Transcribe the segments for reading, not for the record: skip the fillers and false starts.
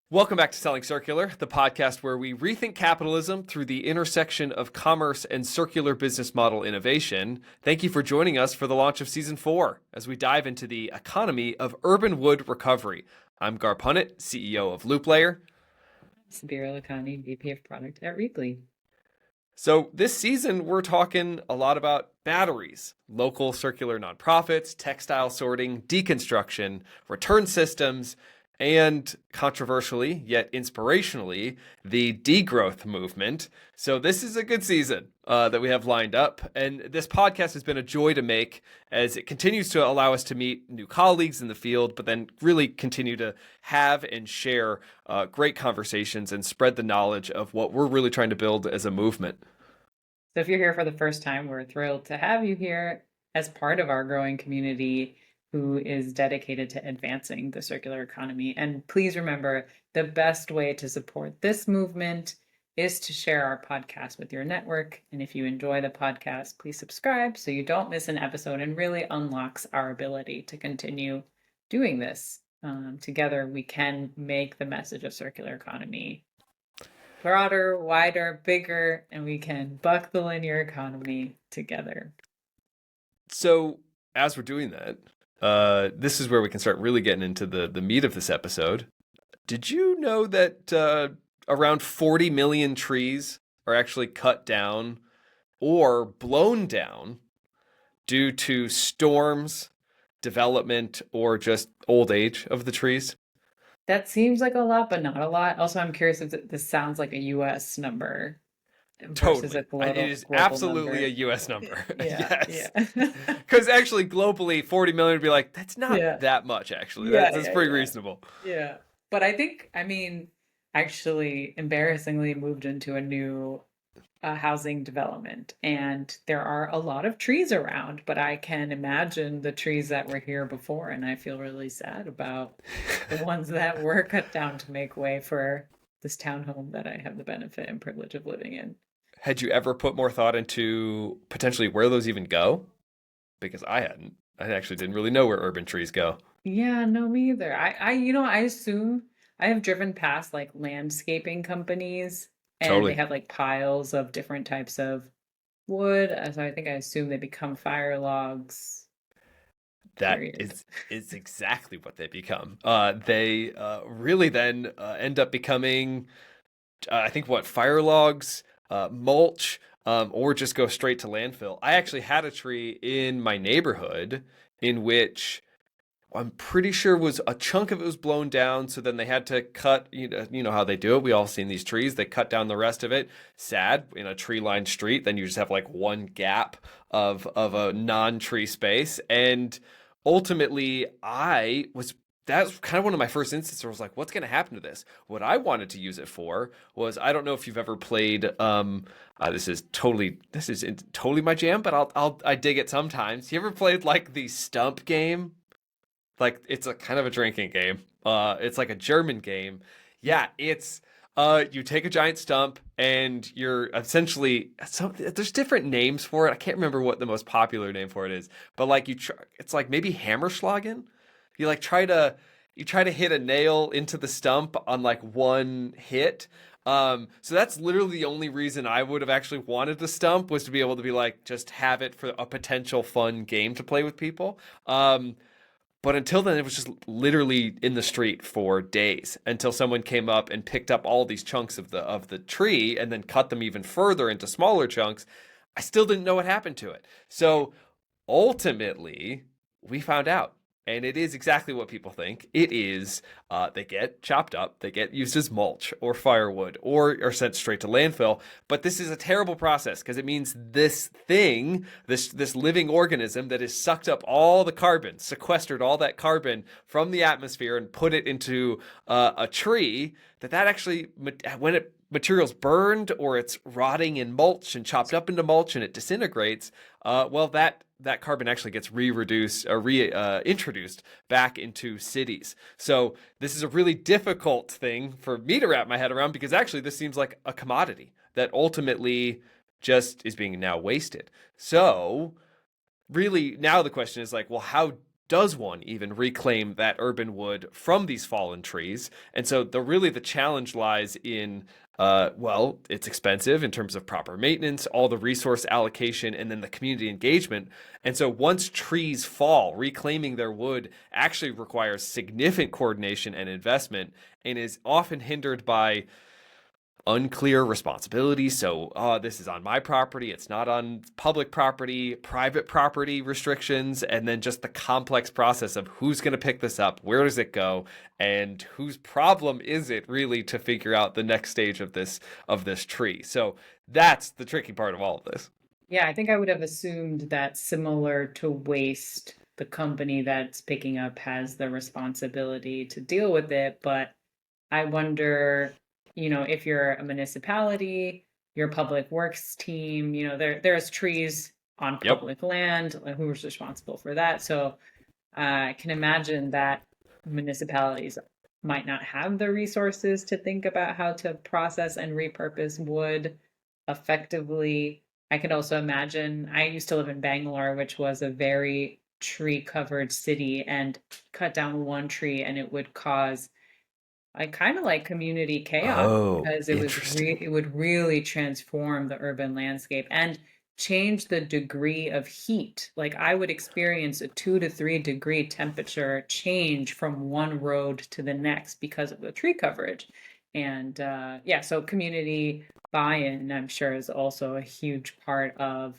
Welcome back to Selling Circular, the podcast where we rethink capitalism through the intersection of commerce and circular business model innovation. Thank you for joining us for the launch of Season 4 as we dive into the economy of urban wood recovery. I'm Garr, CEO of LoopLayer. Sabira, VP of Product at Reaply. So this season, we're talking a lot about batteries, local circular nonprofits, textile sorting, deconstruction, return systems, and controversially, yet inspirationally, the degrowth movement. So this is a good season that we have lined up. And this podcast has been a joy to make as it continues to allow us to meet new colleagues in the field, but then really continue to have and share great conversations and spread the knowledge of what we're really trying to build as a movement. So if you're here for the first time, we're thrilled to have you here as part of our growing community who is dedicated to advancing the circular economy. And please remember, the best way to support this movement is to share our podcast with your network. And if you enjoy the podcast, please subscribe so you don't miss an episode and really unlocks our ability to continue doing this. Together, we can make the message of circular economy broader, wider, bigger, and we can buck the linear economy together. So as we're doing that, this is where we can start really getting into the meat of this episode. Did you know that around 40 million trees are actually cut down or blown down due to storms, development, or just old age of the trees? That seems like a lot, but not a lot. Also, I'm curious if this sounds like a US number versus a Totally. It is global absolutely number. a US number. Yeah, Yes. yeah. Because actually, globally, 40 million would be like, that's not Yeah. that much, actually. Yeah, That's yeah, pretty yeah. reasonable. Yeah. But I mean, actually embarrassingly moved into a new housing development, and there are a lot of trees around, but I can imagine the trees that were here before, and I feel really sad about the ones that were cut down to make way for this townhome that I have the benefit and privilege of living in. Had you ever put more thought into potentially where those even go? Because I hadn't. I actually didn't really know where urban trees go. Yeah, no, me either. I assume I have driven past like landscaping companies and they Totally. have like piles of different types of wood. So I think I assume they become fire logs, That period. is exactly what they become. They really then end up becoming, I think, what, fire logs, mulch, or just go straight to landfill. I actually had a tree in my neighborhood in which I'm pretty sure was a chunk of it was blown down. So then they had to cut, you know how they do it. We all seen these trees. They cut down the rest of it. Sad in a tree lined street. Then you just have like one gap of a non-tree space. And ultimately, that's kind of one of my first instances where I was like, what's going to happen to this? What I wanted to use it for was, I don't know if you've ever played, this is totally my jam, but I dig it sometimes. You ever played like the stump game? Like it's a kind of a drinking game. It's like a German game. Yeah, it's you take a giant stump and you're essentially there's different names for it. I can't remember what the most popular name for it is, but like it's like maybe Hammerschlagen. You like try to hit a nail into the stump on like one hit. So that's literally the only reason I would have actually wanted the stump was to be able to be like just have it for a potential fun game to play with people. But until then, it was just literally in the street for days until someone came up and picked up all these chunks of the tree and then cut them even further into smaller chunks. I still didn't know what happened to it. So ultimately, we found out. And it is exactly what people think. It is, they get chopped up, they get used as mulch or firewood or are sent straight to landfill. But this is a terrible process because it means this thing, this living organism that has sucked up all the carbon, sequestered all that carbon from the atmosphere and put it into a tree, that actually, when it materials burned or it's rotting in mulch and chopped up into mulch and it disintegrates, well, that carbon actually gets reintroduced back into cities. So this is a really difficult thing for me to wrap my head around because actually this seems like a commodity that ultimately just is being now wasted. So really now the question is like, well, how does one even reclaim that urban wood from these fallen trees? And so the challenge lies in well, it's expensive in terms of proper maintenance, all the resource allocation, and then the community engagement. And so once trees fall, reclaiming their wood actually requires significant coordination and investment and is often hindered by unclear responsibility. So, this is on my property, it's not on public property, private property restrictions, and then just the complex process of who's going to pick this up, where does it go, and whose problem is it really to figure out the next stage of this tree. So, that's the tricky part of all of this. Yeah, I think I would have assumed that similar to waste, the company that's picking up has the responsibility to deal with it. But I wonder, if you're a municipality, your public works team, there's trees on Yep. public land, like, who's responsible for that? So I can imagine that municipalities might not have the resources to think about how to process and repurpose wood effectively. I could also imagine, I used to live in Bangalore, which was a very tree covered city, and cut down one tree and it would cause kind of like community chaos, Oh, because interesting. it would really transform the urban landscape and change the degree of heat. Like, I would experience a 2 to 3 degree temperature change from one road to the next because of the tree coverage. And yeah, so community buy-in, I'm sure, is also a huge part of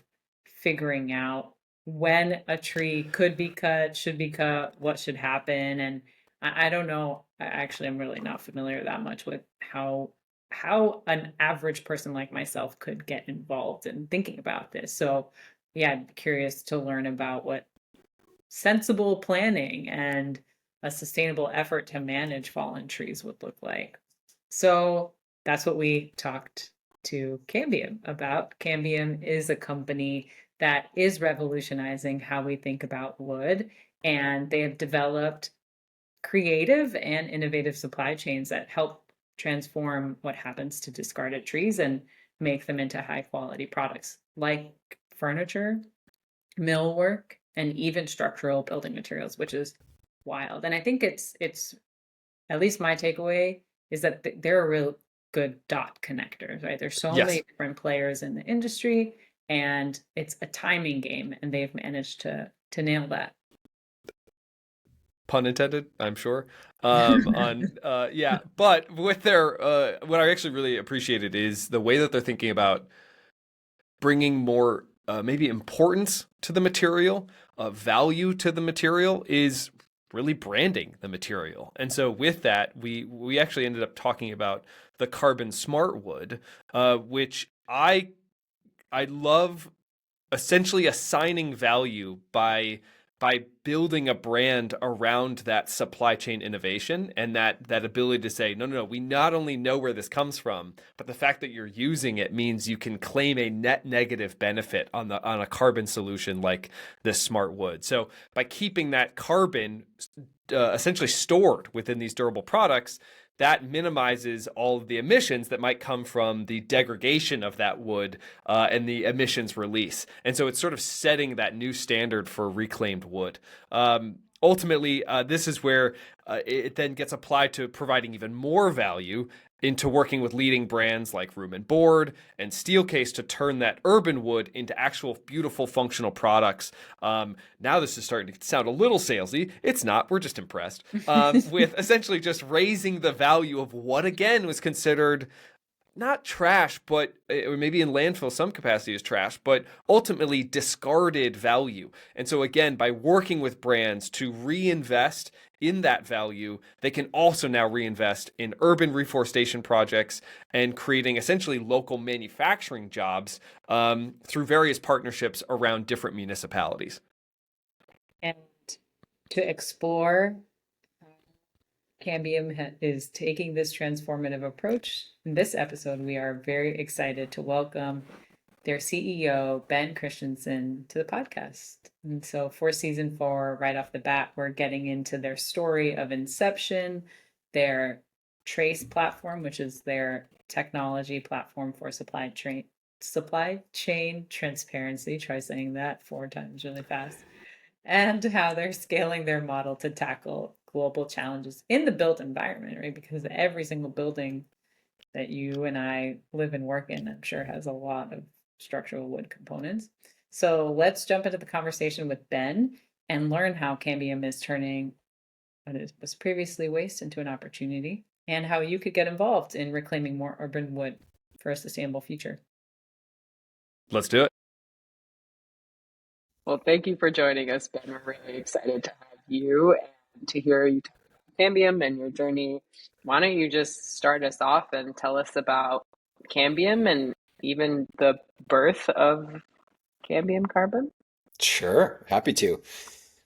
figuring out when a tree could be cut, should be cut, what should happen. And I don't know. Actually, I'm really not familiar that much with how an average person like myself could get involved in thinking about this. So, yeah, I'm curious to learn about what sensible planning and a sustainable effort to manage fallen trees would look like. So that's what we talked to Cambium about. Cambium is a company that is revolutionizing how we think about wood, and they have developed creative and innovative supply chains that help transform what happens to discarded trees and make them into high quality products like furniture, millwork, and even structural building materials, which is wild. And I think it's at least my takeaway is that they're a real good dot connectors, right? There's so many Yes. different players in the industry, and it's a timing game, and they've managed to nail that. Pun intended, I'm sure. On Yeah, but with their what I actually really appreciated is the way that they're thinking about bringing more maybe importance to the material, value to the material is really branding the material. And so with that, we actually ended up talking about the carbon smart wood, which I love essentially assigning value by building a brand around that supply chain innovation and that ability to say, no, we not only know where this comes from, but the fact that you're using it means you can claim a net negative benefit on a carbon solution like this smart wood. So by keeping that carbon essentially stored within these durable products, that minimizes all of the emissions that might come from the degradation of that wood and the emissions release. And so it's sort of setting that new standard for reclaimed wood. Ultimately, this is where it then gets applied to providing even more value into working with leading brands like Room and Board and Steelcase to turn that urban wood into actual beautiful functional products. Now this is starting to sound a little salesy. It's not. We're just impressed with essentially just raising the value of what again was considered not trash, but or maybe in landfill some capacity is trash, but ultimately discarded value. And so again, by working with brands to reinvest in that value, they can also now reinvest in urban reforestation projects and creating essentially local manufacturing jobs through various partnerships around different municipalities. And to explore, Cambium is taking this transformative approach. In this episode, we are very excited to welcome their CEO, Ben Christensen, to the podcast. And so for season 4, right off the bat, we're getting into their story of inception, their Trace platform, which is their technology platform for supply chain transparency. Try saying that 4 times really fast. and how they're scaling their model to tackle global challenges in the built environment, right? Because every single building that you and I live and work in, I'm sure, has a lot of structural wood components. So let's jump into the conversation with Ben and learn how Cambium is turning what was previously waste into an opportunity, and how you could get involved in reclaiming more urban wood for a sustainable future. Let's do it. Well, thank you for joining us, Ben. We're really excited to have you and to hear you talk about Cambium and your journey. Why don't you just start us off and tell us about Cambium and even the birth of Cambium carbon? Sure, happy to.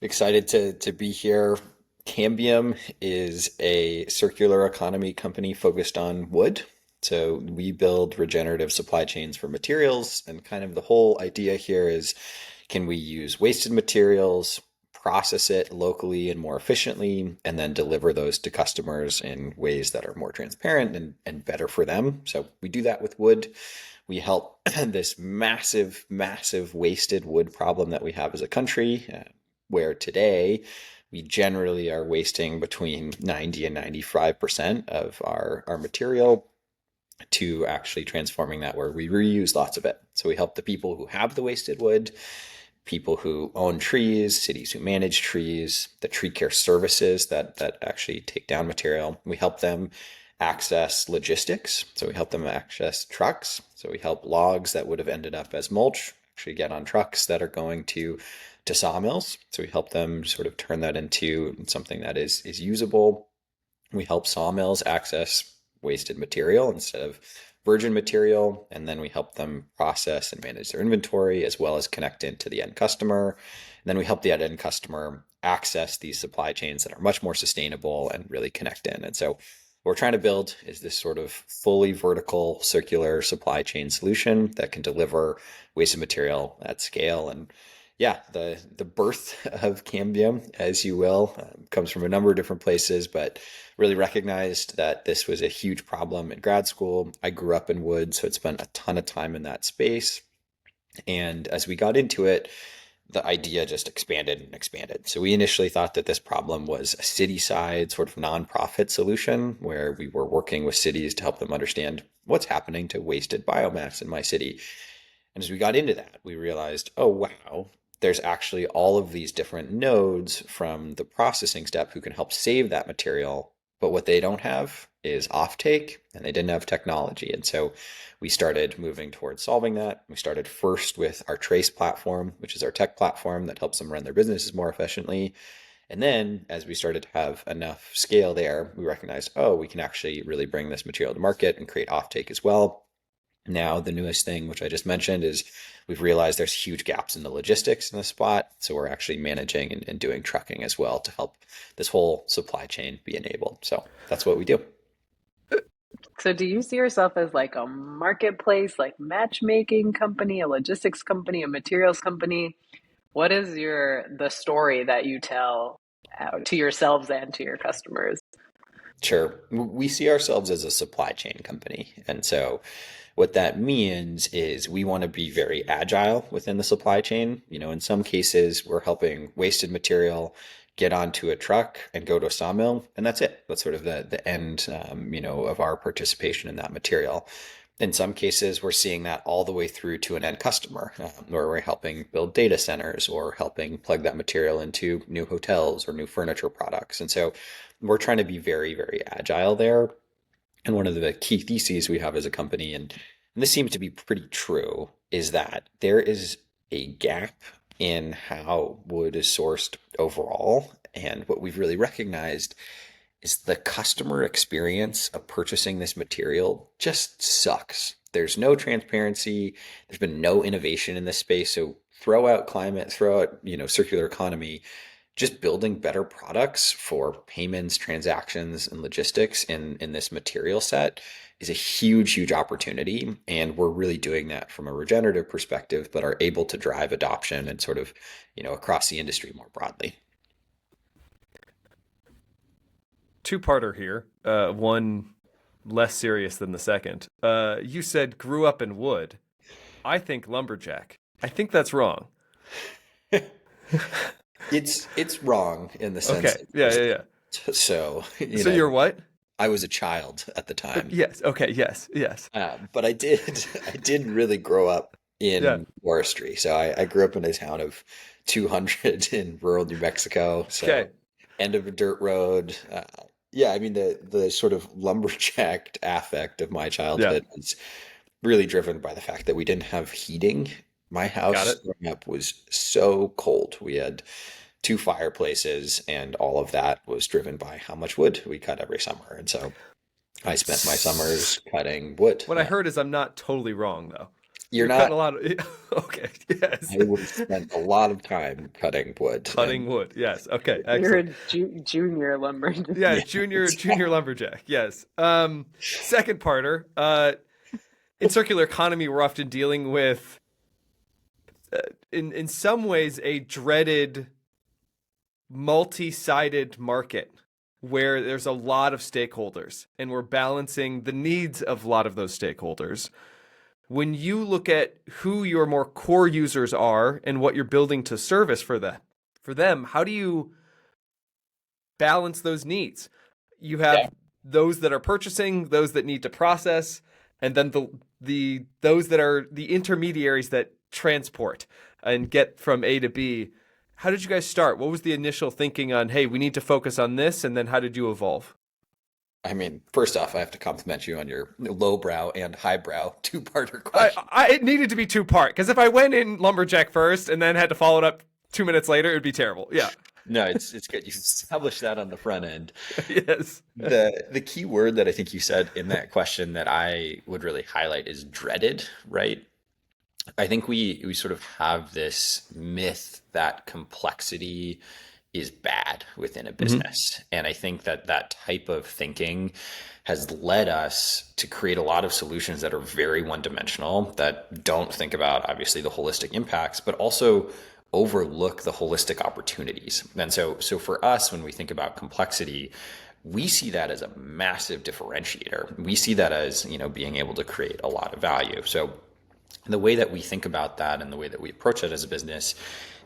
Excited to be here. Cambium is a circular economy company focused on wood. So we build regenerative supply chains for materials, and kind of the whole idea here is can we use wasted materials, process it locally and more efficiently, and then deliver those to customers in ways that are more transparent and better for them. So we do that with wood. We help this massive, massive wasted wood problem that we have as a country, where today we generally are wasting between 90 and 95% of our material to actually transforming that where we reuse lots of it. So we help the people who have the wasted wood, people who own trees, cities who manage trees, the tree care services that actually take down material. We help them access logistics. So we help them access trucks. So we help logs that would have ended up as mulch actually get on trucks that are going to sawmills. So we help them sort of turn that into something that is usable. We help sawmills access wasted material instead of virgin material, and then we help them process and manage their inventory as well as connect into the end customer. And then we help the end customer access these supply chains that are much more sustainable and really connect in. And so what we're trying to build is this sort of fully vertical circular supply chain solution that can deliver wasted material at scale. And yeah, the birth of Cambium, as you will, comes from a number of different places, but really recognized that this was a huge problem in grad school. I grew up in wood, so I spent a ton of time in that space. And as we got into it, the idea just expanded and expanded. So we initially thought that this problem was a city-side sort of nonprofit solution where we were working with cities to help them understand what's happening to wasted biomass in my city. And as we got into that, we realized, oh, wow, there's actually all of these different nodes from the processing step who can help save that material. But what they don't have is offtake, and they didn't have technology. And so we started moving towards solving that. We started first with our Trace platform, which is our tech platform that helps them run their businesses more efficiently. And then as we started to have enough scale there, we recognized, oh, we can actually really bring this material to market and create offtake as well. Now, the newest thing, which I just mentioned, is we've realized there's huge gaps in the logistics in the spot. So we're actually managing and doing trucking as well to help this whole supply chain be enabled. So that's what we do. So, do you see yourself as like a marketplace, like matchmaking company, a logistics company, a materials company? What is the story that you tell to yourselves and to your customers? Sure. We see ourselves as a supply chain company. And so what that means is we want to be very agile within the supply chain. In some cases, we're helping wasted material get onto a truck and go to a sawmill, and that's it. That's sort of the end, of our participation in that material. In some cases, we're seeing that all the way through to an end customer, where we're helping build data centers or helping plug that material into new hotels or new furniture products. And so we're trying to be very, very agile there. And one of the key theses we have as a company, and this seems to be pretty true, is that there is a gap in how wood is sourced overall. And what we've really recognized is the customer experience of purchasing this material just sucks. There's no transparency. There's been no innovation in this space. So throw out climate, throw out, circular economy, just building better products for payments, transactions, and logistics in this material set is a huge, huge opportunity. And we're really doing that from a regenerative perspective, but are able to drive adoption and sort of, across the industry more broadly. Two-parter here. One less serious than the second. You said grew up in wood. I think lumberjack. I think that's wrong. It's wrong in the sense Okay. that I Yeah, was yeah, yeah. so So you're what? I was a child at the time. Yes. Okay. Yes. Yes. But I did I did really grow up Yeah. in forestry. So I grew up in a town of 200 in rural New Mexico. So Okay. end of a dirt road. Yeah, I mean the sort of lumberjack affect of my Yeah. childhood was really driven by the fact that we didn't have heating. My Got house it. growing up was so cold. We had two fireplaces, and all of that was driven by how much wood we cut every summer. And so I spent my summers cutting wood. What I heard is I'm not totally wrong though. You're You're cutting not. a lot of. Okay. Yes. I would spend a lot of time cutting wood, and Cutting wood. Yes. Okay. You're a Excellent. junior lumberman. Yeah. yeah, Junior lumberjack. Yes. Second parter. In circular economy, we're often dealing with, in some ways, a dreaded multi-sided market where there's a lot of stakeholders and we're balancing the needs of a lot of those stakeholders. When you look at who your more core users are and what you're building to service for them, how do you balance those needs? You yeah. have those that are purchasing, those that need to process, and then the those that are the intermediaries that transport and get from A to B. How did you guys start? What was the initial thinking on, hey, we need to focus on this, and then how did you evolve? I mean, first off, I have to compliment you on your lowbrow and highbrow two-parter question. It needed to be two part because if I went in lumberjack first and then had to follow it up 2 minutes later, it'd be terrible. Yeah. No, it's good. You established that on the front end. Yes. The key word that I think you said in that question that I would really highlight is dreaded, right? I think we sort of have this myth that complexity is bad within a Hmm. business. And I think that that type of thinking has led us to create a lot of solutions that are very one dimensional, that don't think about obviously the holistic impacts, but also overlook the holistic opportunities. And so for us, when we think about complexity, we see that as a massive differentiator. We see that as, being able to create a lot of value. So the way that we think about that and the way that we approach it as a business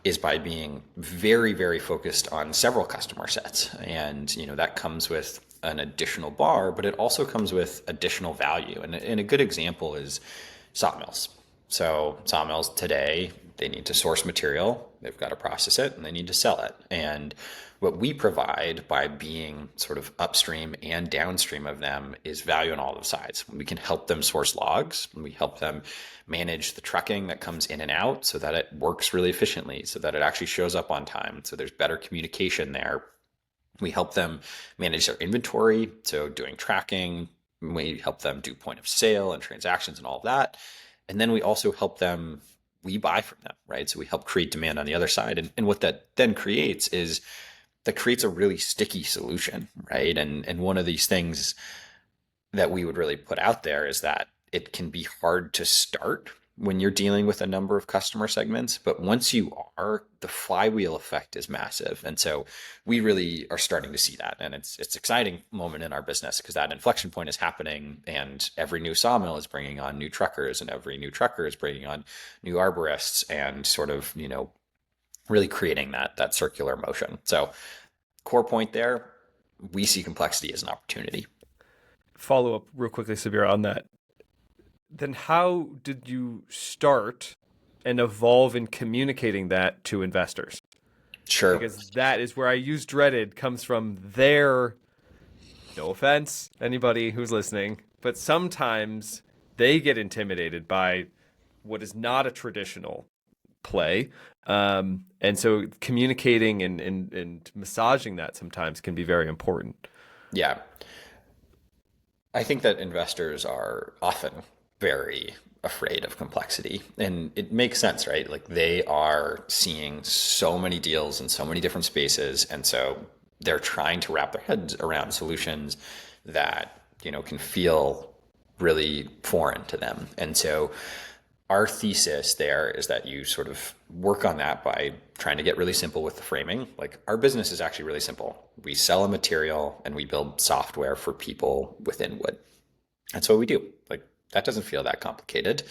is by being very, very focused on several customer sets. And, that comes with an additional bar, but it also comes with additional value. And a good example is sawmills. So sawmills today, they need to source material, they've got to process it, and they need to sell it. And what we provide by being sort of upstream and downstream of them is value on all of sides. We can help them source logs, and we help them manage the trucking that comes in and out so that it works really efficiently, so that it actually shows up on time, so there's better communication there. We help them manage their inventory, so doing tracking. We help them do point of sale and transactions and all of that. And then we also help them, we buy from them, right? So we help create demand on the other side. And what that then creates is that creates a really sticky solution, right? And one of these things that we would really put out there is that it can be hard to start when you're dealing with a number of customer segments, but once you are, the flywheel effect is massive. And so we really are starting to see that. And it's exciting moment in our business because that inflection point is happening, and every new sawmill is bringing on new truckers, and every new trucker is bringing on new arborists, and sort of, really creating that circular motion. So core point there, we see complexity as an opportunity. Follow up real quickly, Sabira, on that. Then how did you start and evolve in communicating that to investors? Sure. Because that is where I use dreaded comes from their, no offense, anybody who's listening, but sometimes they get intimidated by what is not a traditional play. And so communicating and massaging that sometimes can be very important. Yeah. I think that investors are often very afraid of complexity. And it makes sense, right? Like they are seeing so many deals in so many different spaces. And so they're trying to wrap their heads around solutions that, can feel really foreign to them. And so our thesis there is that you sort of work on that by trying to get really simple with the framing. Like our business is actually really simple. We sell a material and we build software for people within wood. That's what we do. Like that doesn't feel that complicated.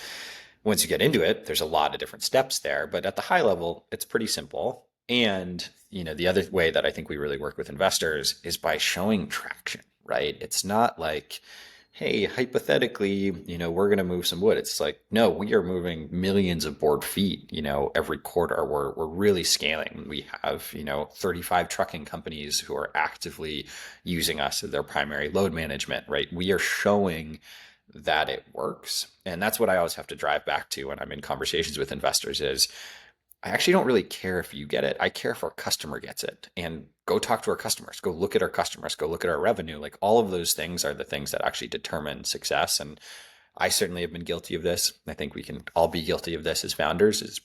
Once you get into it, there's a lot of different steps there, but at the high level, it's pretty simple. And, the other way that I think we really work with investors is by showing traction, right? It's not like, hey, hypothetically, we're going to move some wood. It's like, no, we are moving millions of board feet, every quarter. We're really scaling. We have, 35 trucking companies who are actively using us as their primary load management, right? We are showing that it works. And that's what I always have to drive back to when I'm in conversations with investors is I actually don't really care if you get it. I care if our customer gets it. And go talk to our customers, go look at our customers, go look at our revenue. Like all of those things are the things that actually determine success. And I certainly have been guilty of this. I think we can all be guilty of this as founders is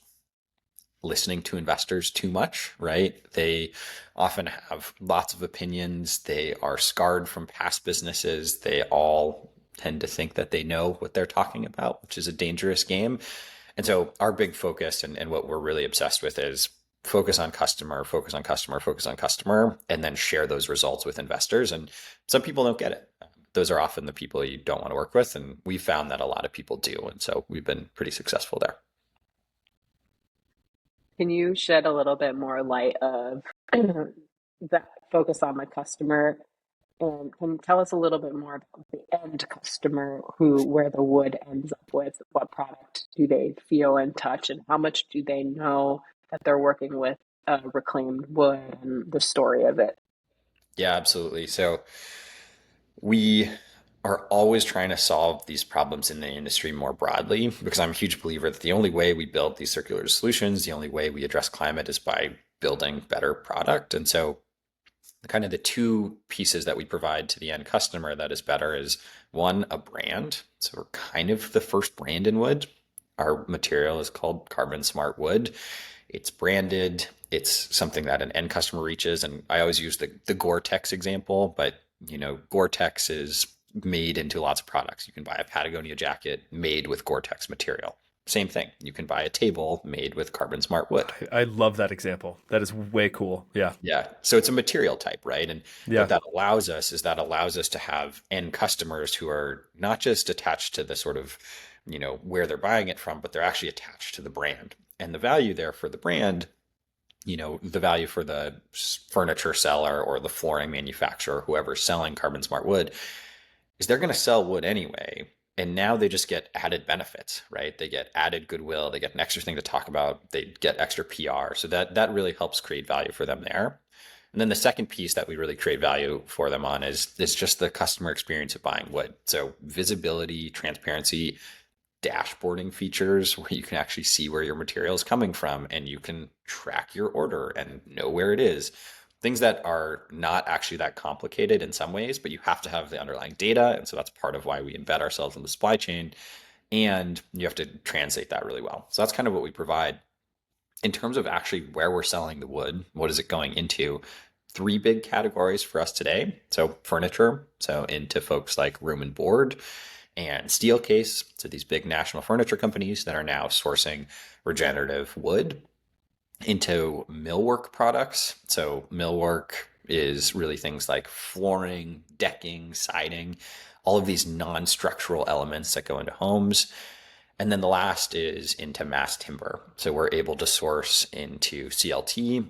listening to investors too much, right? They often have lots of opinions. They are scarred from past businesses. They all tend to think that they know what they're talking about, which is a dangerous game. And so our big focus and what we're really obsessed with is focus on customer, focus on customer, focus on customer, and then share those results with investors. And some people don't get it. Those are often the people you don't want to work with. And we found that a lot of people do. And so we've been pretty successful there. Can you shed a little bit more light of that focus on the customer and can you tell us a little bit more about the end customer who where the wood ends up with? What product do they feel and touch, and how much do they know that they're working with reclaimed wood and the story of it? Yeah, absolutely. So we are always trying to solve these problems in the industry more broadly because I'm a huge believer that the only way we build these circular solutions, the only way we address climate is by building better product. And so kind of the two pieces that we provide to the end customer that is better is one, a brand. So we're kind of the first brand in wood. Our material is called Carbon Smart Wood. It's branded. It's something that an end customer reaches. And I always use the Gore-Tex example, but Gore-Tex is made into lots of products. You can buy a Patagonia jacket made with Gore-Tex material. Same thing. You can buy a table made with Carbon Smart Wood. I love that example. That is way cool. Yeah. Yeah. So it's a material type, right? And Yeah. what that allows us is that allows us to have end customers who are not just attached to the sort of, where they're buying it from, but they're actually attached to the brand. And the value there for the brand, the value for the furniture seller or the flooring manufacturer, whoever's selling Carbon Smart Wood, is they're going to sell wood anyway. And now they just get added benefits, right? They get added goodwill. They get an extra thing to talk about. They get extra PR. So that really helps create value for them there. And then the second piece that we really create value for them on is just the customer experience of buying wood. So visibility, transparency, dashboarding features where you can actually see where your material is coming from and you can track your order and know where it is. Things that are not actually that complicated in some ways, but you have to have the underlying data. And so that's part of why we embed ourselves in the supply chain. And you have to translate that really well. So that's kind of what we provide. In terms of actually where we're selling the wood, what is it going into? Three big categories for us today. So furniture, so into folks like room and board, and Steelcase, so these big national furniture companies that are now sourcing regenerative wood, into millwork products. So millwork is really things like flooring, decking, siding, all of these non-structural elements that go into homes. And then the last is into mass timber. So we're able to source into CLT,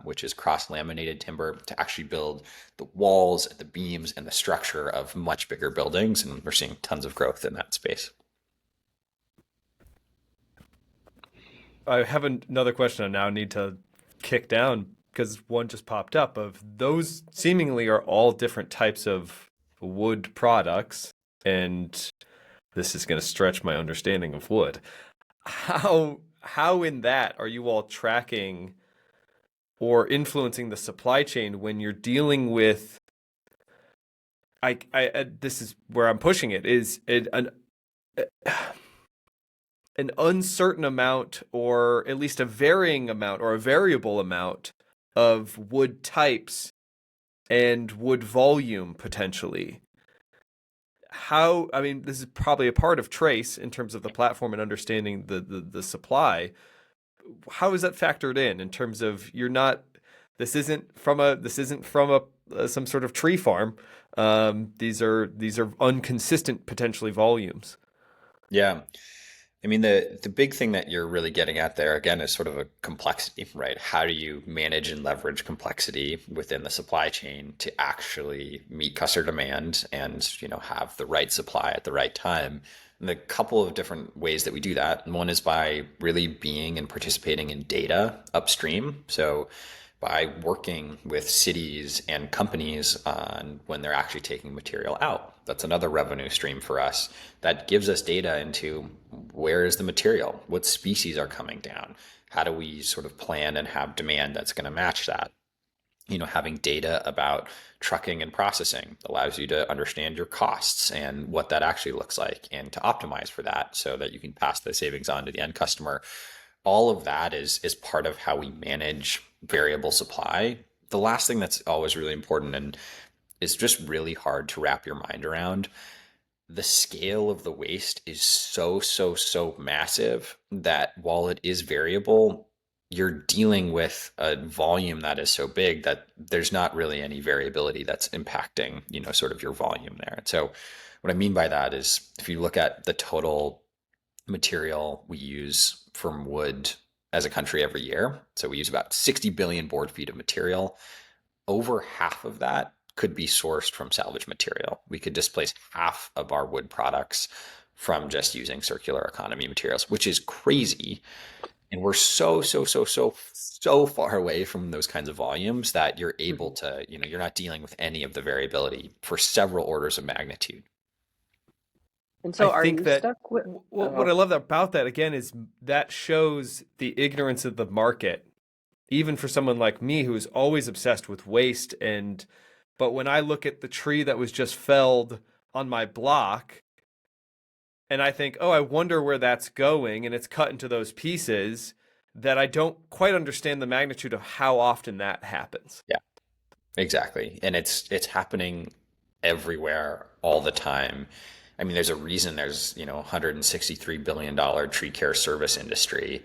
which is cross-laminated timber, to actually build the walls, the beams, and the structure of much bigger buildings. And we're seeing tons of growth in that space. I have another question I now need to kick down because one just popped up of those seemingly are all different types of wood products. And this is going to stretch my understanding of wood. How in that are you all tracking or influencing the supply chain when you're dealing with this is where I'm pushing it is an uncertain amount or at least a varying amount or a variable amount of wood types and wood volume potentially. This is probably a part of Trace in terms of the platform and understanding the supply. How is that factored in terms of this isn't from some sort of tree farm. These are inconsistent potentially volumes. Yeah. I mean, the big thing that you're really getting at there again is sort of a complexity, right? How do you manage and leverage complexity within the supply chain to actually meet customer demand and, have the right supply at the right time? And the couple of different ways that we do that. And one is by really being and participating in data upstream. So by working with cities and companies on when they're actually taking material out. That's another revenue stream for us that gives us data into where is the material, what species are coming down, how do we sort of plan and have demand that's going to match that. Having data about trucking and processing allows you to understand your costs and what that actually looks like and to optimize for that so that you can pass the savings on to the end customer. All of that is part of how we manage variable supply. The last thing that's always really important and is just really hard to wrap your mind around, the scale of the waste is so massive that while it is variable, you're dealing with a volume that is so big that there's not really any variability that's impacting, sort of your volume there. And so what I mean by that is if you look at the total material we use from wood as a country every year, so we use about 60 billion board feet of material. Over half of that could be sourced from salvage material. We could displace half of our wood products from just using circular economy materials, which is crazy. And we're so far away from those kinds of volumes that you're able to, you're not dealing with any of the variability for several orders of magnitude. And I so are think you that stuck with, what I love about that again is that shows the ignorance of the market, even for someone like me who is always obsessed with waste. But when I look at the tree that was just felled on my block and I think, oh, I wonder where that's going, and it's cut into those pieces, that I don't quite understand the magnitude of how often that happens. Yeah, exactly. And it's happening everywhere all the time. I mean, there's a reason there's, $163 billion tree care service industry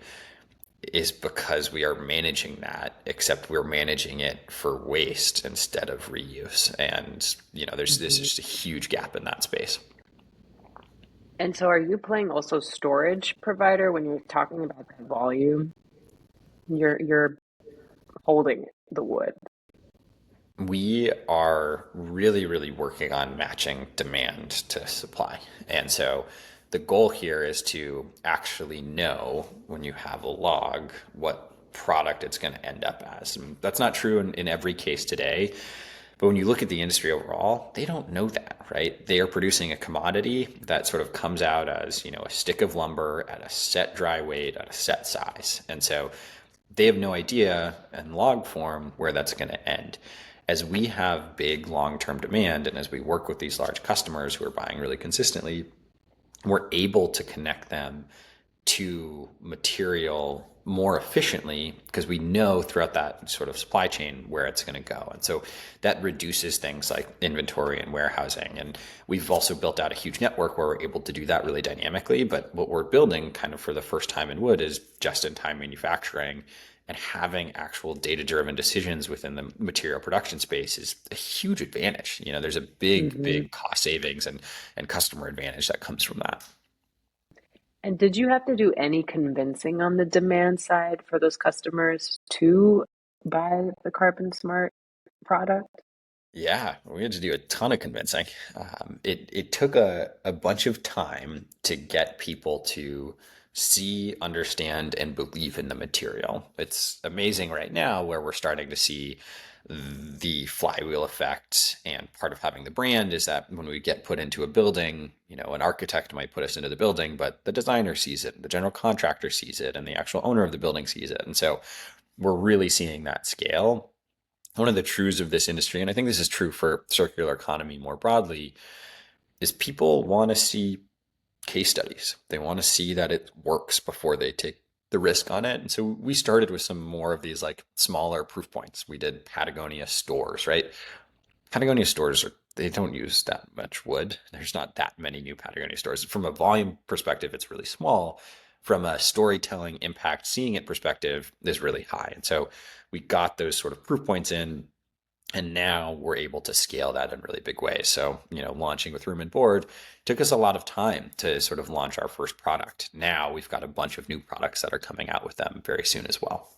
is because we are managing that, except we're managing it for waste instead of reuse. And, there's just a huge gap in that space. and so are you playing also storage provider when you're talking about that volume? You're holding the wood. We are really working on matching demand to supply. And so the goal here is to actually know when you have a log what product it's going to end up as. And that's not true in every case today. But when you look at the industry overall, they don't know that, right? They are producing a commodity that sort of comes out as, a stick of lumber at a set dry weight, at a set size. And so they have no idea in log form where that's going to end. As we have big long-term demand and as we work with these large customers who are buying really consistently, we're able to connect them to material more efficiently because we know throughout that sort of supply chain where it's going to go. And so that reduces things like inventory and warehousing. And we've also built out a huge network where we're able to do that really dynamically. But what we're building kind of for the first time in wood is just-in-time manufacturing, and having actual data-driven decisions within the material production space is a huge advantage. There's a big cost savings and customer advantage that comes from that. And did you have to do any convincing on the demand side for those customers to buy the Carbon Smart product? Yeah, we had to do a ton of convincing. It took a bunch of time to get people to see, understand, and believe in the material. It's amazing right now where we're starting to see the flywheel effect. And part of having the brand is that when we get put into a building, an architect might put us into the building, but the designer sees it, the general contractor sees it, and the actual owner of the building sees it. And so we're really seeing that scale. One of the truths of this industry, and I think this is true for circular economy more broadly, is people want to see case studies. They want to see that it works before they take the risk on it. And so we started with some more of these like smaller proof points. We did Patagonia stores, right? Patagonia stores they don't use that much wood. There's not that many new Patagonia stores. From a volume perspective, it's really small. From a storytelling impact, seeing it perspective is really high. And so we got those sort of proof points in. And now we're able to scale that in really big ways. So, launching with Room and Board took us a lot of time to sort of launch our first product. Now we've got a bunch of new products that are coming out with them very soon as well.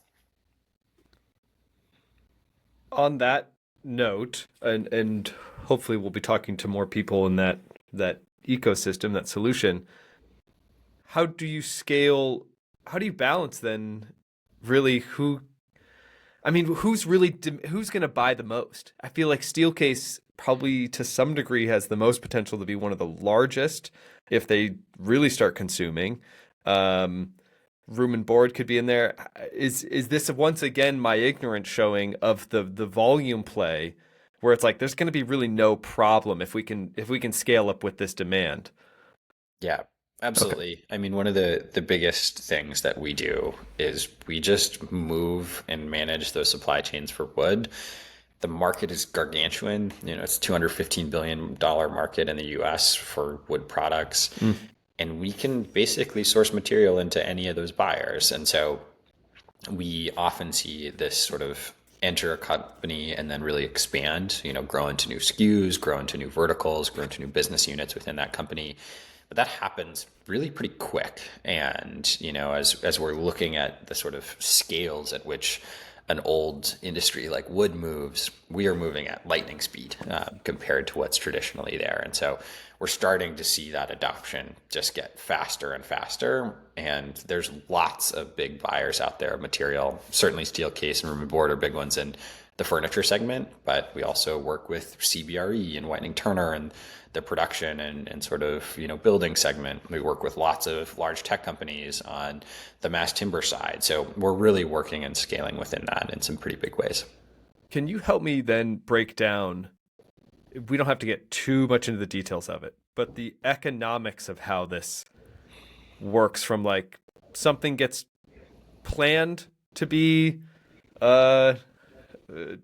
On that note, and hopefully we'll be talking to more people in that ecosystem, that solution. How do you scale? How do you balance then? Really, who's going to buy the most? I feel like Steelcase probably to some degree has the most potential to be one of the largest if they really start consuming. Room and Board could be in there. Is this once again my ignorance showing of the volume play, where it's like there's going to be really no problem if we can scale up with this demand? Yeah, absolutely. Okay. I mean, one of the biggest things that we do is we just move and manage those supply chains for wood. The market is gargantuan. It's $215 billion market in the US for wood products. And we can basically source material into any of those buyers. And so we often see this sort of enter a company and then really expand, grow into new SKUs, grow into new verticals, grow into new business units within that company. But that happens really pretty quick. And, as we're looking at the sort of scales at which an old industry like wood moves, we are moving at lightning speed compared to what's traditionally there. And so we're starting to see that adoption just get faster and faster. And there's lots of big buyers out there of material. Certainly Steelcase and Room and Board are big ones in the furniture segment, but we also work with CBRE and Whiting Turner and the production and sort of, building segment. We work with lots of large tech companies on the mass timber side. So we're really working and scaling within that in some pretty big ways. Can you help me then break down, we don't have to get too much into the details of it, but the economics of how this works from like something gets planned to be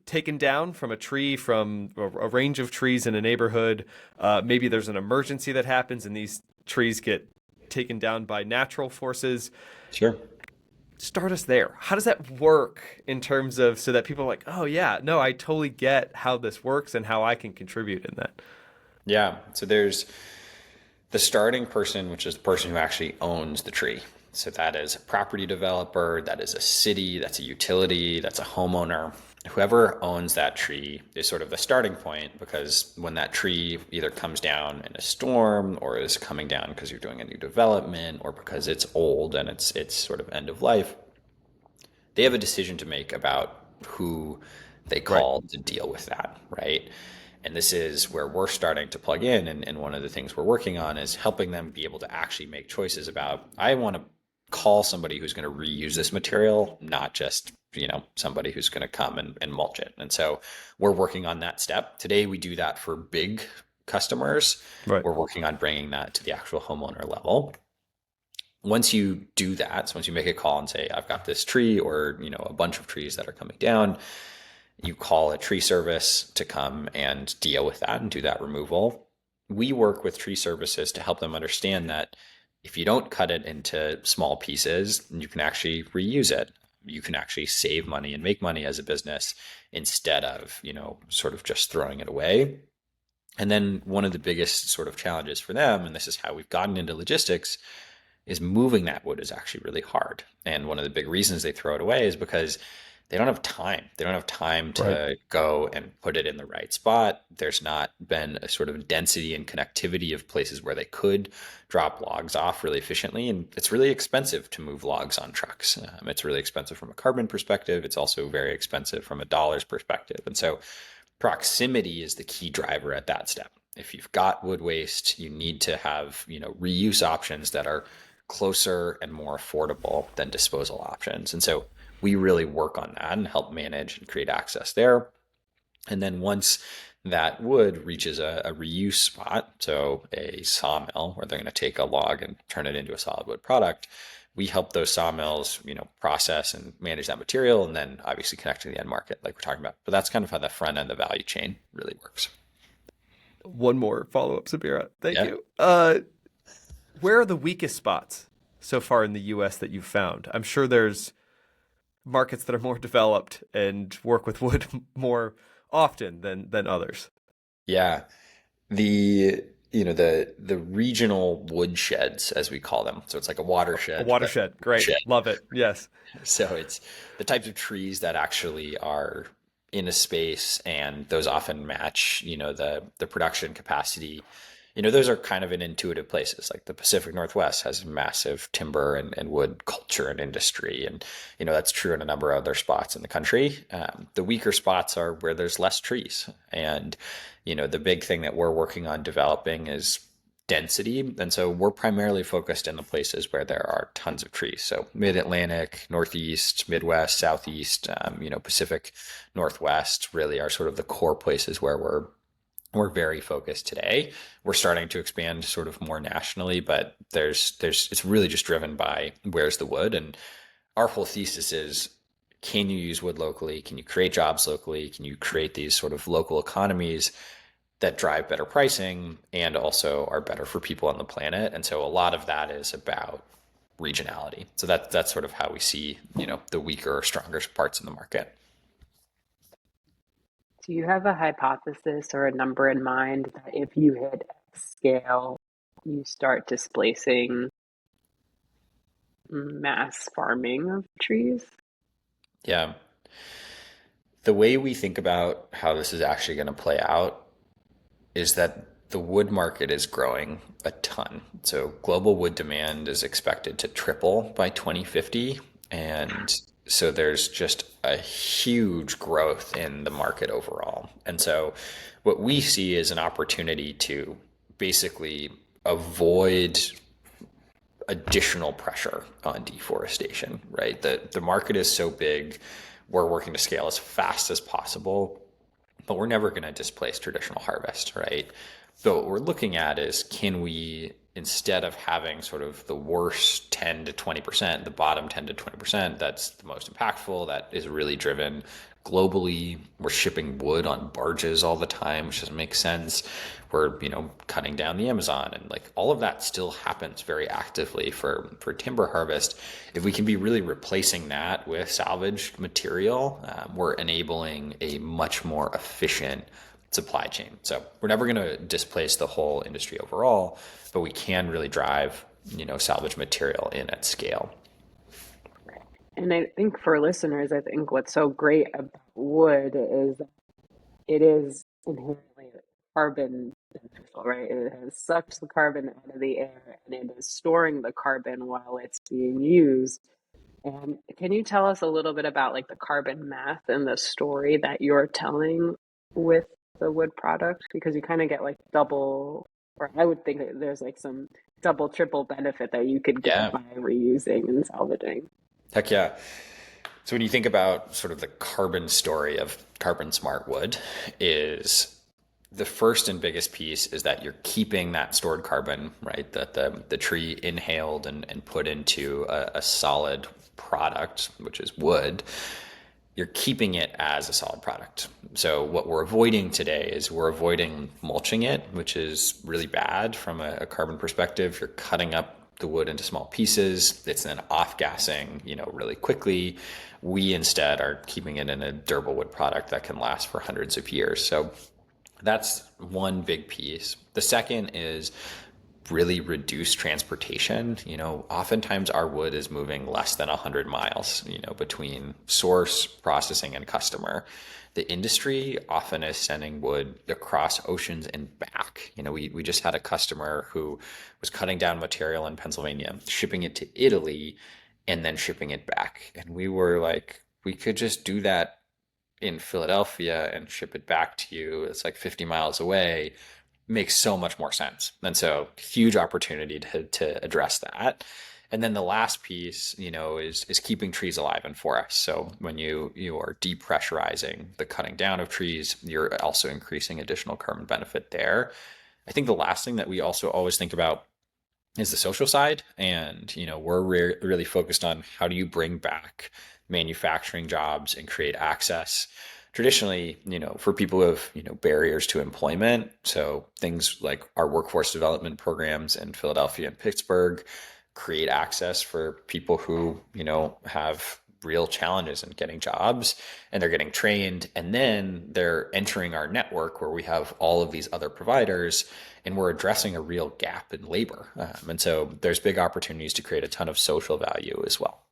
taken down from a tree, from a range of trees in a neighborhood. Maybe there's an emergency that happens and these trees get taken down by natural forces. Sure. Start us there. How does that work in terms of, so that people are like, oh yeah, no, I totally get how this works and how I can contribute in that. Yeah. So there's the starting person, which is the person who actually owns the tree. So that is a property developer, that is a city, that's a utility, that's a homeowner. Whoever owns that tree is sort of the starting point, because when that tree either comes down in a storm or is coming down because you're doing a new development or because it's old and it's sort of end of life, they have a decision to make about who they call to deal with that, right? And this is where we're starting to plug in. And one of the things we're working on is helping them be able to actually make choices about, I want to call somebody who's going to reuse this material, not just, somebody who's going to come and mulch it. And so we're working on that step. Today, we do that for big customers. Right. We're working on bringing that to the actual homeowner level. Once you do that, so once you make a call and say, I've got this tree or, a bunch of trees that are coming down, you call a tree service to come and deal with that and do that removal. We work with tree services to help them understand that if you don't cut it into small pieces, you can actually reuse it. You can actually save money and make money as a business instead of, sort of just throwing it away. And then one of the biggest sort of challenges for them, and this is how we've gotten into logistics, is moving that wood is actually really hard. And one of the big reasons they throw it away is because they don't have time. They don't have time to go and put it in the right spot. There's not been a sort of density and connectivity of places where they could drop logs off really efficiently. And it's really expensive to move logs on trucks. It's really expensive from a carbon perspective. It's also very expensive from a dollars perspective. And so proximity is the key driver at that step. If you've got wood waste, you need to have, reuse options that are closer and more affordable than disposal options. And so we really work on that and help manage and create access there. And then once that wood reaches a reuse spot, so a sawmill where they're going to take a log and turn it into a solid wood product, we help those sawmills, process and manage that material, and then obviously connect to the end market like we're talking about. But that's kind of how the front end of the value chain really works. One more follow-up, Sabira. Thank you. Where are the weakest spots so far in the US that you've found? I'm sure there's markets that are more developed and work with wood more often than others. Yeah. The the regional woodsheds, as we call them. So it's like a A watershed, but watershed, great, shed. love it. Yes. So it's the types of trees that actually are in a space, and those often match, the production capacity. Those are kind of in intuitive places. Like the Pacific Northwest has massive timber and wood culture and industry, and that's true in a number of other spots in the country. The weaker spots are where there's less trees, and the big thing that we're working on developing is density. And so we're primarily focused in the places where there are tons of trees. So mid-Atlantic, Northeast, Midwest, Southeast, Pacific Northwest really are sort of the core places where we're very focused today. We're starting to expand sort of more nationally, but it's really just driven by where's the wood. And our whole thesis is, can you use wood locally? Can you create jobs locally? Can you create these sort of local economies that drive better pricing and also are better for people on the planet? And so a lot of that is about regionality. So that's sort of how we see, the weaker or stronger parts in the market. Do you have a hypothesis or a number in mind that if you hit X scale, you start displacing mass farming of trees? Yeah. The way we think about how this is actually going to play out is that the wood market is growing a ton. So global wood demand is expected to triple by 2050. And so there's just a huge growth in the market overall. And so what we see is an opportunity to basically avoid additional pressure on deforestation, right? The market is so big, we're working to scale as fast as possible, but we're never going to displace traditional harvest, right? So what we're looking at is, can we, instead of having sort of the worst 10 to 20%, the bottom 10 to 20%, that's the most impactful, that is really driven globally. We're shipping wood on barges all the time, which doesn't make sense. We're, cutting down the Amazon, and like all of that still happens very actively for timber harvest. If we can be really replacing that with salvaged material, we're enabling a much more efficient supply chain. So we're never going to displace the whole industry overall, but we can really drive, salvage material in at scale. And I think for listeners, I think what's so great about wood is it is inherently carbon beneficial, right? It has sucked the carbon out of the air and it is storing the carbon while it's being used. And can you tell us a little bit about like the carbon math and the story that you're telling with the wood product? Because you kind of get like double, or I would think that there's like some double, triple benefit that you could get Yeah. by reusing and salvaging. Heck yeah. So when you think about sort of the carbon story of carbon smart wood, is the first and biggest piece is that you're keeping that stored carbon, right? That the tree inhaled and put into a solid product, which is wood. You're keeping it as a solid product. So what we're avoiding today is we're avoiding mulching it, which is really bad from a carbon perspective. You're cutting up the wood into small pieces. It's then off-gassing, really quickly. We instead are keeping it in a durable wood product that can last for hundreds of years. So that's one big piece. The second is really reduce transportation. Oftentimes our wood is moving less than 100 miles, between source, processing, and customer. The industry often is sending wood across oceans and back. We just had a customer who was cutting down material in Pennsylvania, shipping it to Italy, and then shipping it back. And we were like, we could just do that in Philadelphia and ship it back to you. It's like 50 miles away. Makes so much more sense. And so huge opportunity to address that. And then the last piece, is keeping trees alive in forests. So when you are depressurizing the cutting down of trees, you're also increasing additional carbon benefit there. I think the last thing that we also always think about is the social side. And, we're really focused on how do you bring back manufacturing jobs and create access traditionally, for people who have, barriers to employment. So things like our workforce development programs in Philadelphia and Pittsburgh create access for people who, have real challenges in getting jobs, and they're getting trained, and then they're entering our network where we have all of these other providers, and we're addressing a real gap in labor. And so there's big opportunities to create a ton of social value as well.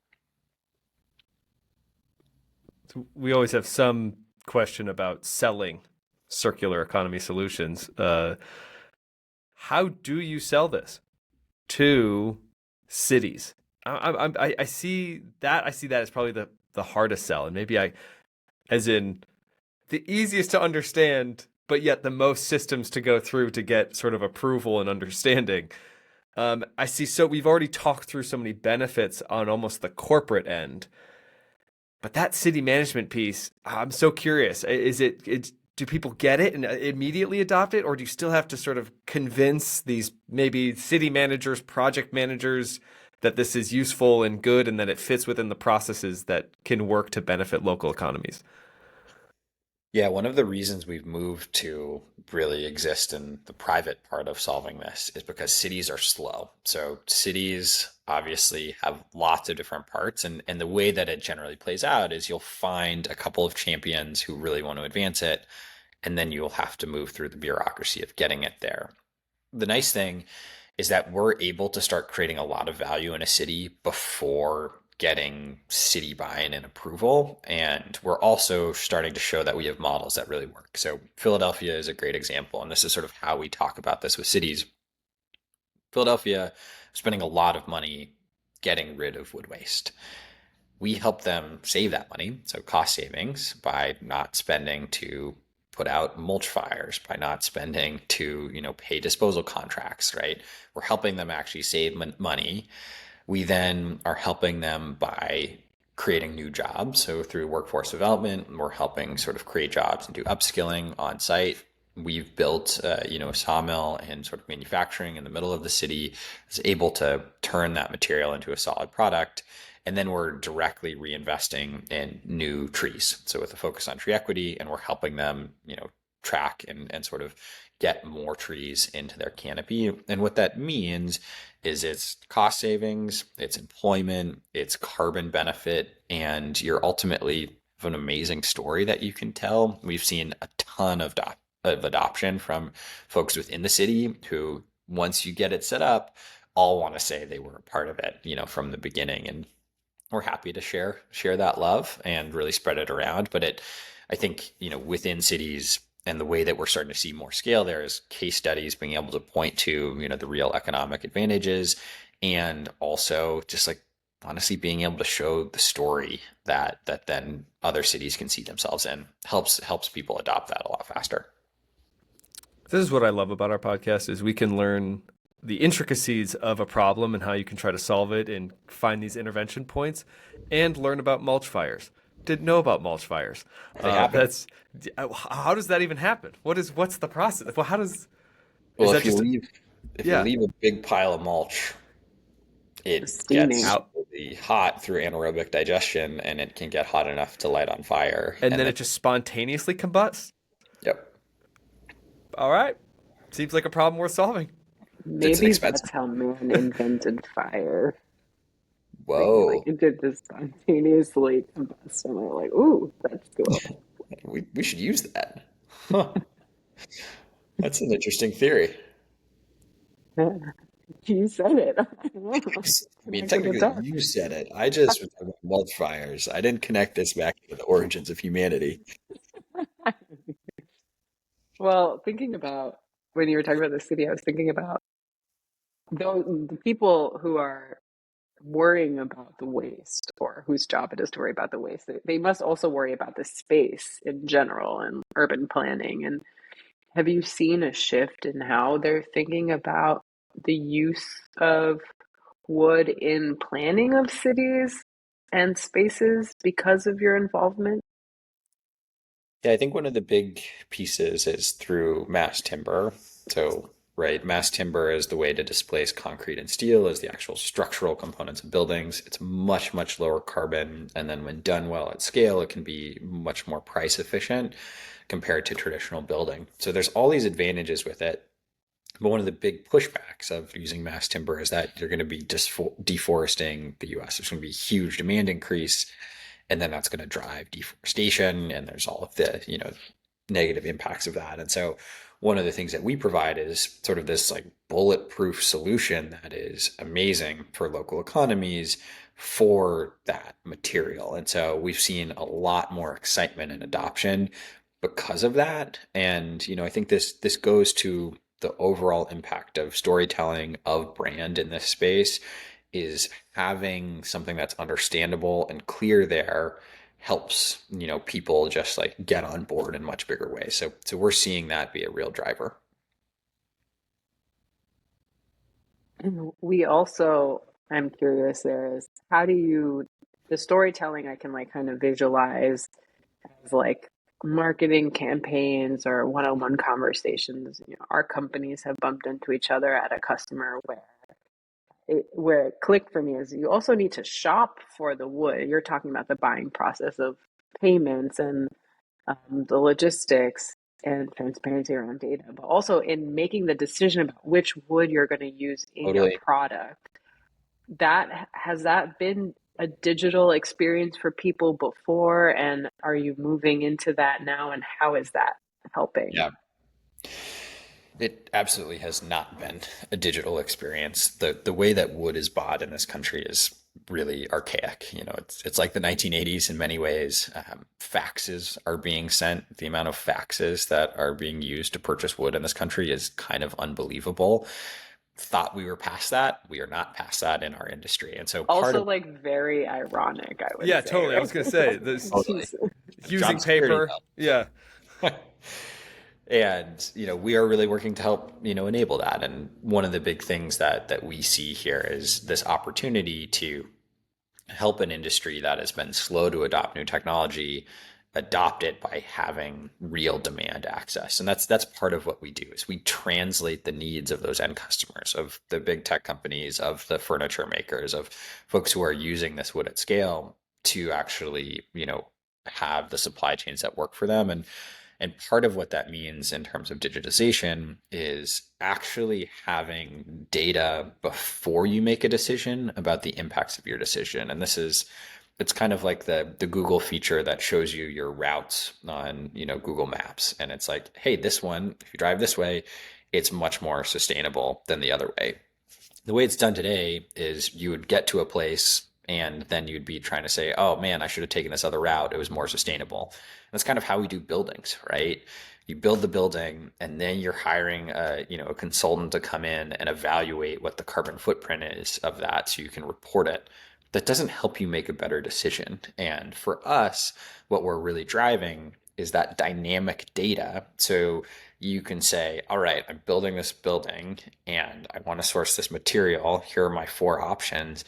We always have some question about selling circular economy solutions. How do you sell this to cities? I see that. I see that as probably the hardest sell, and maybe as in the easiest to understand, but yet the most systems to go through to get sort of approval and understanding. I see. So we've already talked through so many benefits on almost the corporate end, but that city management piece, I'm so curious. Do people get it and immediately adopt it, or do you still have to sort of convince these maybe city managers, project managers that this is useful and good and that it fits within the processes that can work to benefit local economies? Yeah, one of the reasons we've moved to really exist in the private part of solving this is because cities are slow. So cities obviously have lots of different parts, and the way that it generally plays out is you'll find a couple of champions who really want to advance it, and then you'll have to move through the bureaucracy of getting it there. The nice thing is that we're able to start creating a lot of value in a city before getting city buy-in and approval. And we're also starting to show that we have models that really work. So Philadelphia is a great example. And this is sort of how we talk about this with cities. Philadelphia is spending a lot of money getting rid of wood waste. We help them save that money. So cost savings by not spending to put out mulch fires, by not spending to, pay disposal contracts, right? We're helping them actually save money. We then are helping them by creating new jobs. So through workforce development, we're helping sort of create jobs and do upskilling on site. We've built, a sawmill and sort of manufacturing in the middle of the city is able to turn that material into a solid product. And then we're directly reinvesting in new trees. So with a focus on tree equity, and we're helping them, track and sort of get more trees into their canopy. And what that means is it's cost savings, it's employment, it's carbon benefit, and you're ultimately have an amazing story that you can tell. We've seen a ton of adoption from folks within the city who, once you get it set up, all want to say they were a part of it, from the beginning. And we're happy to share that love and really spread it around. But I think, within cities and the way that we're starting to see more scale there is case studies being able to point to, the real economic advantages, and also just like honestly being able to show the story that then other cities can see themselves in helps people adopt that a lot faster. This is what I love about our podcast is we can learn the intricacies of a problem and how you can try to solve it and find these intervention points, and learn about mulch fires. Didn't know about mulch fires. How does that even happen? What's the process? Well, if you leave a big pile of mulch, it steaming. gets really hot through anaerobic digestion, and it can get hot enough to light on fire. And then it just spontaneously combusts? Yep. All right. Seems like a problem worth solving. Maybe that's how man invented fire. Whoa. Like it did this spontaneously combust, and we're like, ooh, that's cool. We should use that. Huh. That's an interesting theory. You said it. I mean, technically, you said it. I just was talking about mulch fires. I didn't connect this back to the origins of humanity. Well, thinking about when you were talking about the city, I was thinking about the people who are worrying about the waste, or whose job it is to worry about the waste. They must also worry about the space in general and urban planning. And have you seen a shift in how they're thinking about the use of wood in planning of cities and spaces because of your involvement? Yeah, I think one of the big pieces is through mass timber. So, right, mass timber is the way to displace concrete and steel as the actual structural components of buildings. It's much, much lower carbon. And then when done well at scale, it can be much more price efficient compared to traditional building. So there's all these advantages with it. But one of the big pushbacks of using mass timber is that you're going to be deforesting the US. There's going to be a huge demand increase, and then that's going to drive deforestation, and there's all of the, negative impacts of that. And so one of the things that we provide is sort of this like bulletproof solution that is amazing for local economies for that material. And so we've seen a lot more excitement and adoption because of that. And I think this goes to the overall impact of storytelling of brand in this space is having something that's understandable and clear there helps, people just like get on board in much bigger ways. So we're seeing that be a real driver. And we also, I'm curious, there is how do you, the storytelling I can like kind of visualize as like marketing campaigns or one-on-one conversations. Our companies have bumped into each other at a customer where it clicked for me is you also need to shop for the wood. You're talking about the buying process of payments and the logistics and transparency around data, but also in making the decision about which wood you're going to use in your Totally. product. That been a digital experience for people before, and are you moving into that now, and how is that helping? Yeah. It absolutely has not been a digital experience. The way that wood is bought in this country is really archaic. It's like the 1980s in many ways. Faxes are being sent. The amount of faxes that are being used to purchase wood in this country is kind of unbelievable. Thought we were past that. We are not past that in our industry. And so part Also, of like very ironic, I would Yeah, say, totally. I was right? gonna say this totally using job security paper. Yeah. though. And we are really working to help enable that. And one of the big things that we see here is this opportunity to help an industry that has been slow to adopt new technology adopt it by having real demand access. And that's part of what we do is we translate the needs of those end customers, of the big tech companies, of the furniture makers, of folks who are using this wood at scale to actually have the supply chains that work for them. And part of what that means in terms of digitization is actually having data before you make a decision about the impacts of your decision. And it's kind of like the Google feature that shows you your routes on, Google Maps. And it's like, hey, this one, if you drive this way, it's much more sustainable than the other way. The way it's done today is you would get to a place and then you'd be trying to say, oh man, I should have taken this other route. It was more sustainable. And that's kind of how we do buildings, right? You build the building and then you're hiring a consultant to come in and evaluate what the carbon footprint is of that so you can report it. That doesn't help you make a better decision. And for us, what we're really driving is that dynamic data. So you can say, all right, I'm building this building and I want to source this material. Here are my 4 options.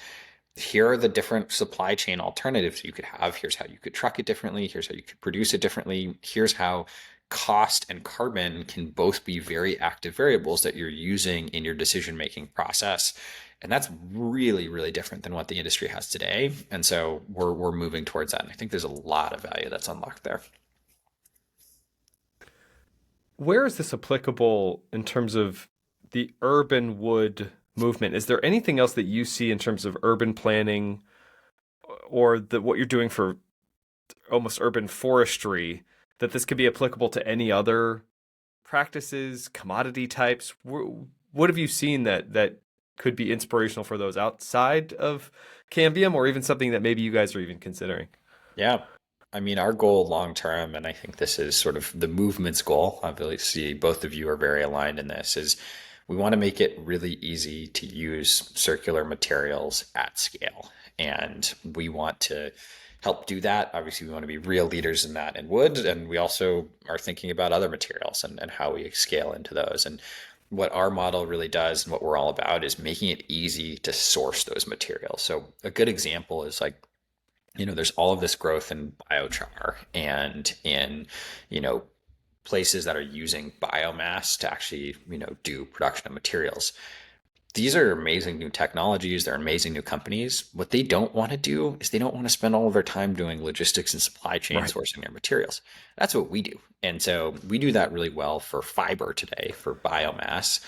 Here are the different supply chain alternatives you could have. Here's how you could truck it differently. Here's how you could produce it differently. Here's how cost and carbon can both be very active variables that you're using in your decision-making process. And that's really, really different than what the industry has today. And so we're moving towards that. And I think there's a lot of value that's unlocked there. Where is this applicable in terms of the urban wood movement? Is there anything else that you see in terms of urban planning or what you're doing for almost urban forestry that this could be applicable to any other practices, commodity types? What have you seen that could be inspirational for those outside of Cambium or even something that maybe you guys are even considering? Yeah. I mean, our goal long term, and I think this is sort of the movement's goal, obviously both of you are very aligned in this, is we want to make it really easy to use circular materials at scale. And we want to help do that. Obviously, we want to be real leaders in that in wood. And we also are thinking about other materials and how we scale into those. And what our model really does and what we're all about is making it easy to source those materials. So a good example is like, there's all of this growth in biochar and in, places that are using biomass to actually, do production of materials. these are amazing new technologies. They're amazing new companies. What they don't want to do is they don't want to spend all of their time doing logistics and supply chain Right. sourcing their materials. That's what we do. And so we do that really well for fiber today, for biomass.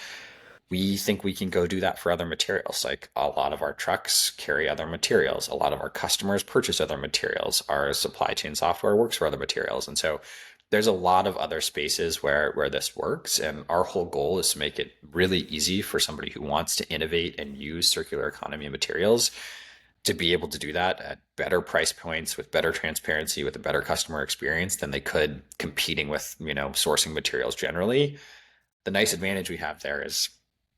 We think we can go do that for other materials. Like a lot of our trucks carry other materials. A lot of our customers purchase other materials. Our supply chain software works for other materials. And so there's a lot of other spaces where this works. And our whole goal is to make it really easy for somebody who wants to innovate and use circular economy materials to be able to do that at better price points with better transparency, with a better customer experience than they could competing with, sourcing materials generally. The nice advantage we have there is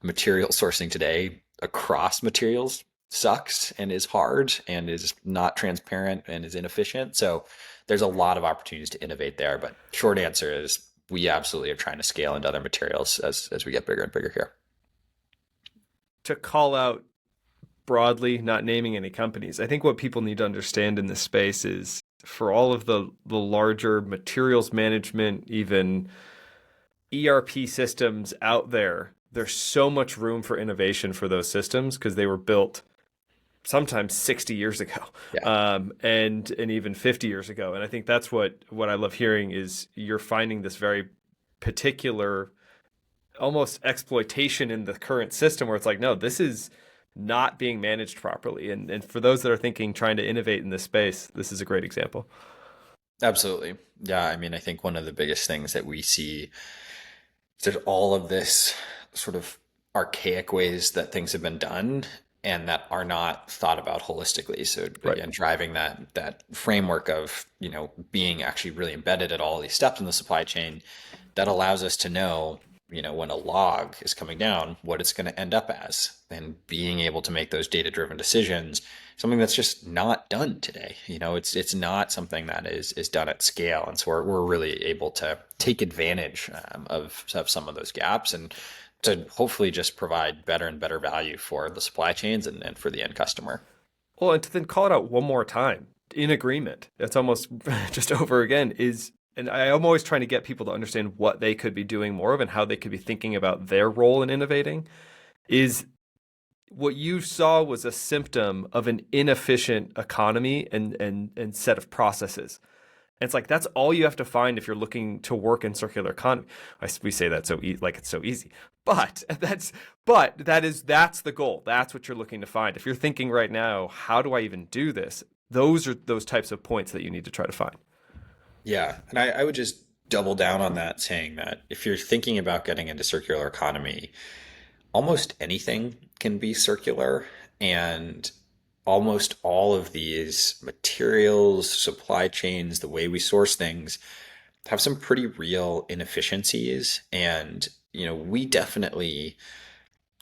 material sourcing today across materials sucks and is hard and is not transparent and is inefficient. So there's a lot of opportunities to innovate there. But short answer is we absolutely are trying to scale into other materials as we get bigger and bigger here. To call out broadly, not naming any companies, I think what people need to understand in this space is for all of the larger materials management, even ERP systems out there, there's so much room for innovation for those systems because they were built sometimes 60 years ago, Yeah. and even 50 years ago. And I think that's what I love hearing is you're finding this very particular almost exploitation in the current system where it's like, no, this is not being managed properly. And for those that are thinking, trying to innovate in this space, this is a great example. Absolutely. Yeah. I mean, I think one of the biggest things that we see there's all of this sort of archaic ways that things have been done and that are not thought about holistically. So Right. again, driving that framework of, being actually really embedded at all these steps in the supply chain that allows us to know, when a log is coming down, what it's going to end up as, and being able to make those data-driven decisions, something that's just not done today. It's not something that is done at scale, and so we're really able to take advantage of some of those gaps and to hopefully just provide better and better value for the supply chains and for the end customer. Well, and to then call it out one more time in agreement, it's almost just over again is, and I'm always trying to get people to understand what they could be doing more of and how they could be thinking about their role in innovating is what you saw was a symptom of an inefficient economy and set of processes. And it's like that's all you have to find if you're looking to work in circular economy. We say that like it's so easy, but that's the goal. That's what you're looking to find. If you're thinking right now, how do I even do this? Those are those types of points that you need to try to find. Yeah, and I would just double down on that, saying that if you're thinking about getting into circular economy, almost anything can be circular, and almost all of these materials, supply chains, the way we source things have some pretty real inefficiencies. And, we definitely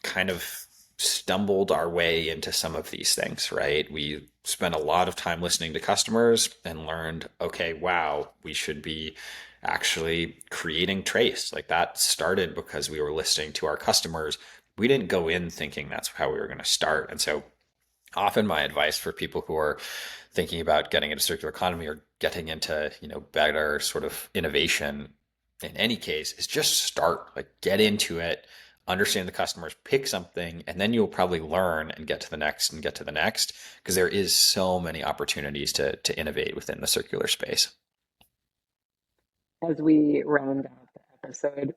kind of stumbled our way into some of these things, right? We spent a lot of time listening to customers and learned, okay, wow, we should be actually creating trace. Like that started because we were listening to our customers. We didn't go in thinking that's how we were going to start. And so often my advice for people who are thinking about getting into circular economy or getting into, better sort of innovation in any case is just start, like get into it, understand the customers, pick something, and then you'll probably learn and get to the next and get to the next because there is so many opportunities to innovate within the circular space. As we round out the episode,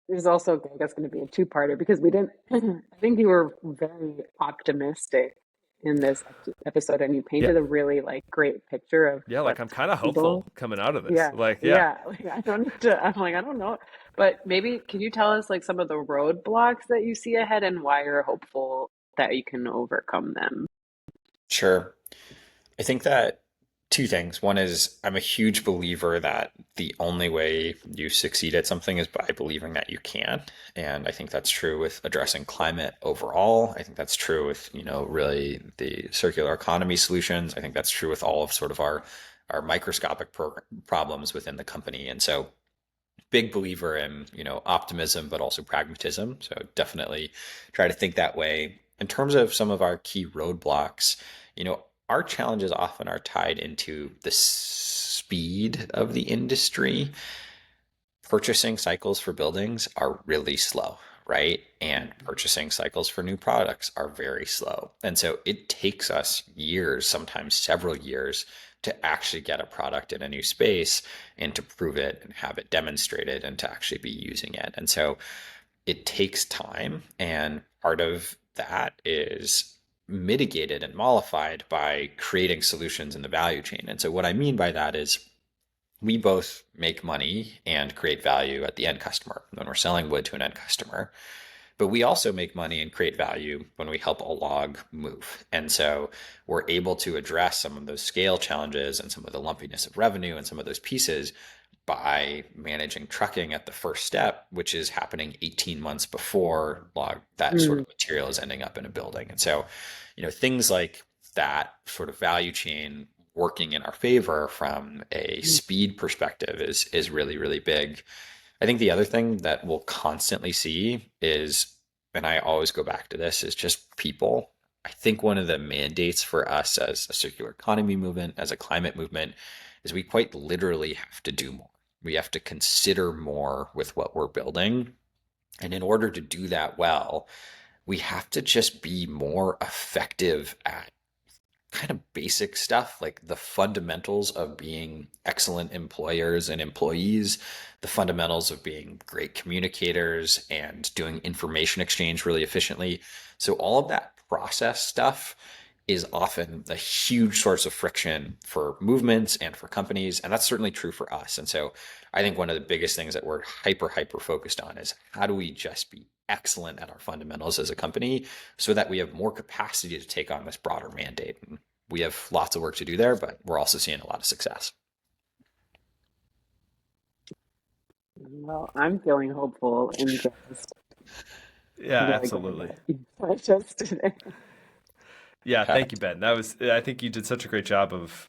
there's also, I guess, going to be a two-parter because we didn't, I think you were very optimistic in this episode and you Yeah. painted a really great picture of Yeah, like I'm kind of hopeful coming out of this. Yeah, Like, yeah. I don't need to, I'm like, I don't know. But maybe can you tell us some of the roadblocks that you see ahead and why you're hopeful that you can overcome them? Sure. I think that two things. One is I'm a huge believer that the only way you succeed at something is by believing that you can. And I think that's true with addressing climate overall. I think that's true with, really the circular economy solutions. I think that's true with all of sort of our microscopic problems within the company. And so big believer in, optimism, but also pragmatism. So definitely try to think that way. In terms of some of our key roadblocks, our challenges often are tied into the speed of the industry. Purchasing cycles for buildings are really slow, right? And purchasing cycles for new products are very slow. And so it takes us years, sometimes several years, to actually get a product in a new space and to prove it and have it demonstrated and to actually be using it. And so it takes time. And part of that is mitigated and mollified by creating solutions in the value chain. And so what I mean by that is we both make money and create value at the end customer when we're selling wood to an end customer. But we also make money and create value when we help a log move. And so we're able to address some of those scale challenges and some of the lumpiness of revenue and some of those pieces by managing trucking at the first step, which is happening 18 months before log that sort of material is ending up in a building. And so, things like that sort of value chain working in our favor from a speed perspective is really, really big. I think the other thing that we'll constantly see is, and I always go back to this, is just people. I think one of the mandates for us as a circular economy movement, as a climate movement, is we quite literally have to do more. We have to consider more with what we're building. And in order to do that well, we have to just be more effective at kind of basic stuff, like the fundamentals of being excellent employers and employees, the fundamentals of being great communicators and doing information exchange really efficiently. So all of that process stuff is often a huge source of friction for movements and for companies. And that's certainly true for us. And so I think one of the biggest things that we're hyper focused on is how do we just be excellent at our fundamentals as a company so that we have more capacity to take on this broader mandate. And we have lots of work to do there, but we're also seeing a lot of success. Well, I'm feeling hopeful and just Yeah, really absolutely. glad that just today. Yeah, thank you, Ben. I think you did such a great job of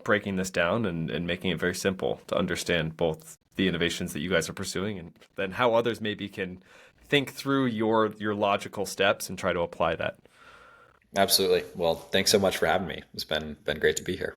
breaking this down and making it very simple to understand both the innovations that you guys are pursuing and then how others maybe can think through your logical steps and try to apply that. Absolutely. Well, thanks so much for having me. It's been great to be here.